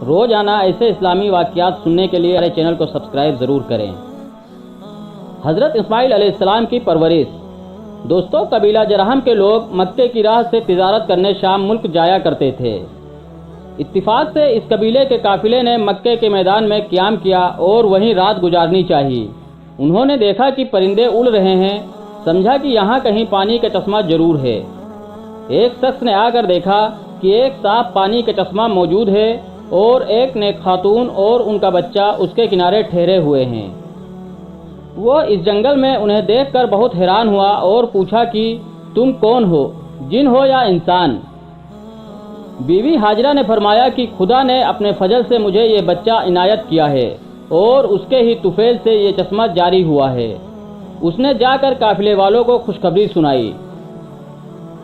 روزانہ ایسے اسلامی واقعات سننے کے لیے ہمارے چینل کو سبسکرائب ضرور کریں۔ حضرت اسماعیل علیہ السلام کی پرورش۔ دوستو، قبیلہ جرہم کے لوگ مکے کی راہ سے تجارت کرنے شام ملک جایا کرتے تھے۔ اتفاق سے اس قبیلے کے قافلے نے مکے کے میدان میں قیام کیا اور وہیں رات گزارنی چاہی۔ انہوں نے دیکھا کہ پرندے اڑ رہے ہیں، سمجھا کہ یہاں کہیں پانی کا چشمہ ضرور ہے۔ ایک شخص نے آ کر دیکھا کہ ایک صاف پانی کا چشمہ موجود ہے اور ایک نیک خاتون اور ان کا بچہ اس کے کنارے ٹھہرے ہوئے ہیں۔ وہ اس جنگل میں انہیں دیکھ کر بہت حیران ہوا اور پوچھا کہ تم کون ہو، جن ہو یا انسان؟ بیوی ہاجرہ نے فرمایا کہ خدا نے اپنے فضل سے مجھے یہ بچہ عنایت کیا ہے اور اس کے ہی طفیل سے یہ چشمہ جاری ہوا ہے۔ اس نے جا کر قافلے والوں کو خوشخبری سنائی۔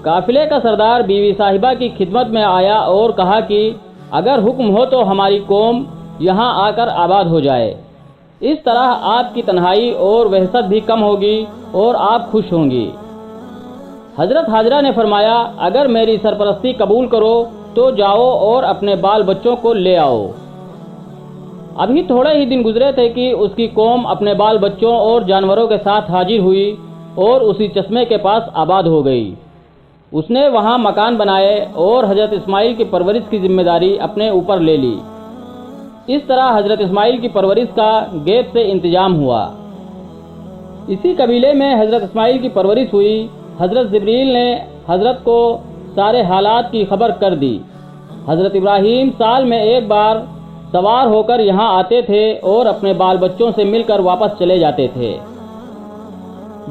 قافلے کا سردار بیوی صاحبہ کی خدمت میں آیا اور کہا کہ اگر حکم ہو تو ہماری قوم یہاں آ کر آباد ہو جائے، اس طرح آپ کی تنہائی اور وحشت بھی کم ہوگی اور آپ خوش ہوں گی۔ حضرت ہاجرہ نے فرمایا اگر میری سرپرستی قبول کرو تو جاؤ اور اپنے بال بچوں کو لے آؤ۔ ابھی تھوڑے ہی دن گزرے تھے کہ اس کی قوم اپنے بال بچوں اور جانوروں کے ساتھ حاضر ہوئی اور اسی چشمے کے پاس آباد ہو گئی۔ اس نے وہاں مکان بنائے اور حضرت اسماعیل کی پرورش کی ذمہ داری اپنے اوپر لے لی۔ اس طرح حضرت اسماعیل کی پرورش کا غیب سے انتظام ہوا۔ اسی قبیلے میں حضرت اسماعیل کی پرورش ہوئی۔ حضرت جبریل نے حضرت کو سارے حالات کی خبر کر دی۔ حضرت ابراہیم سال میں ایک بار سوار ہو کر یہاں آتے تھے اور اپنے بال بچوں سے مل کر واپس چلے جاتے تھے۔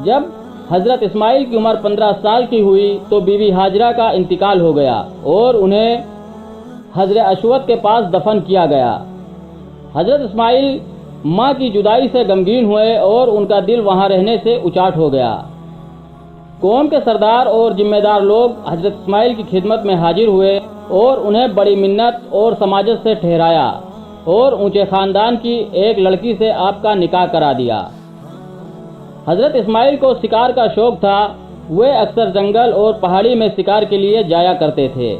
جب حضرت اسماعیل کی عمر 15 سال کی ہوئی تو بیوی ہاجرہ کا انتقال ہو گیا اور انہیں حجر اسود کے پاس دفن کیا گیا۔ حضرت اسماعیل ماں کی جدائی سے غمگین ہوئے اور ان کا دل وہاں رہنے سے اچاٹ ہو گیا۔ قوم کے سردار اور ذمہ دار لوگ حضرت اسماعیل کی خدمت میں حاضر ہوئے اور انہیں بڑی منت اور سماجت سے ٹھہرایا اور اونچے خاندان کی ایک لڑکی سے آپ کا نکاح کرا دیا۔ حضرت اسماعیل کو شکار کا شوق تھا۔ وہ اکثر جنگل اور پہاڑی میں شکار کے لیے جایا کرتے تھے۔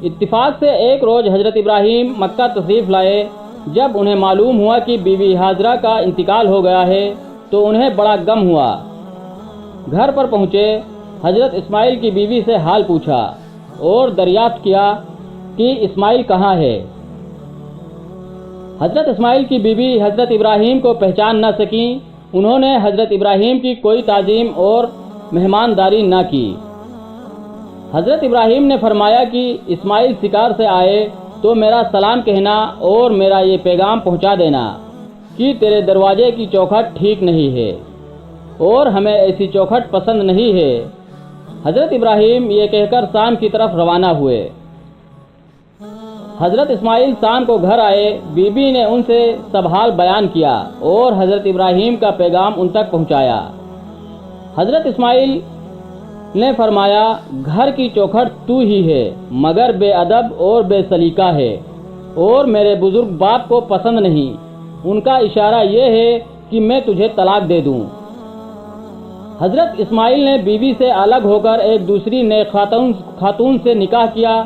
اتفاق سے ایک روز حضرت ابراہیم مکہ تشریف لائے۔ جب انہیں معلوم ہوا کہ بیوی ہاجرہ کا انتقال ہو گیا ہے تو انہیں بڑا غم ہوا۔ گھر پر پہنچے، حضرت اسماعیل کی بیوی سے حال پوچھا اور دریافت کیا کہ اسماعیل کہاں ہے۔ حضرت اسماعیل کی بیوی حضرت ابراہیم کو پہچان نہ سکیں۔ انہوں نے حضرت ابراہیم کی کوئی تعظیم اور مہمانداری نہ کی۔ حضرت ابراہیم نے فرمایا کہ اسماعیل شکار سے آئے تو میرا سلام کہنا اور میرا یہ پیغام پہنچا دینا کہ تیرے دروازے کی چوکھٹ ٹھیک نہیں ہے اور ہمیں ایسی چوکھٹ پسند نہیں ہے۔ حضرت ابراہیم یہ کہہ کر شام کی طرف روانہ ہوئے۔ حضرت اسماعیل شام کو گھر آئے۔ بی بی نے ان سے سب حال بیان کیا اور حضرت ابراہیم کا پیغام ان تک پہنچایا۔ حضرت اسماعیل نے فرمایا گھر کی چوکھٹ تو ہی ہے مگر بے ادب اور بے سلیقہ ہے اور میرے بزرگ باپ کو پسند نہیں۔ ان کا اشارہ یہ ہے کہ میں تجھے طلاق دے دوں۔ حضرت اسماعیل نے بیوی سے الگ ہو کر ایک دوسری نیک خاتون سے نکاح کیا۔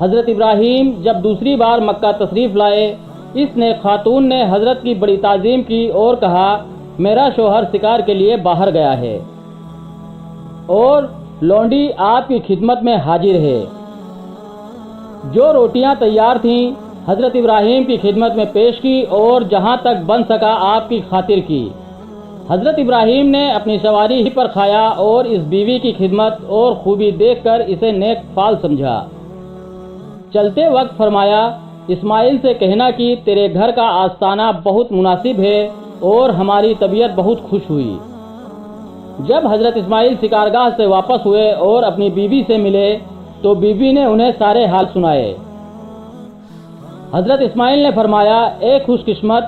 حضرت ابراہیم جب دوسری بار مکہ تشریف لائے، اس نیک خاتون نے حضرت کی بڑی تعظیم کی اور کہا میرا شوہر شکار کے لیے باہر گیا ہے اور لونڈی آپ کی خدمت میں حاضر ہے۔ جو روٹیاں تیار تھیں حضرت ابراہیم کی خدمت میں پیش کی اور جہاں تک بن سکا آپ کی خاطر کی۔ حضرت ابراہیم نے اپنی سواری ہی پر کھایا اور اس بیوی کی خدمت اور خوبی دیکھ کر اسے نیک فال سمجھا۔ چلتے وقت فرمایا اسماعیل سے کہنا کہ تیرے گھر کا آستانہ بہت مناسب ہے اور ہماری طبیعت بہت خوش ہوئی۔ جب حضرت اسماعیل شکارگاہ سے واپس ہوئے اور اپنی بیوی سے ملے تو بیوی نے انہیں سارے حال سنائے۔ حضرت اسماعیل نے فرمایا اے خوش قسمت،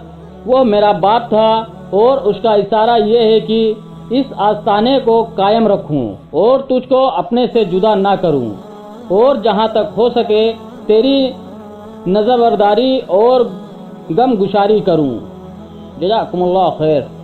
وہ میرا باپ تھا اور اس کا اشارہ یہ ہے کہ اس آستانے کو قائم رکھوں اور تجھ کو اپنے سے جدا نہ کروں اور جہاں تک ہو سکے تیری نظر برداری اور غم گشاری کروں۔ جزاکم اللہ خیر۔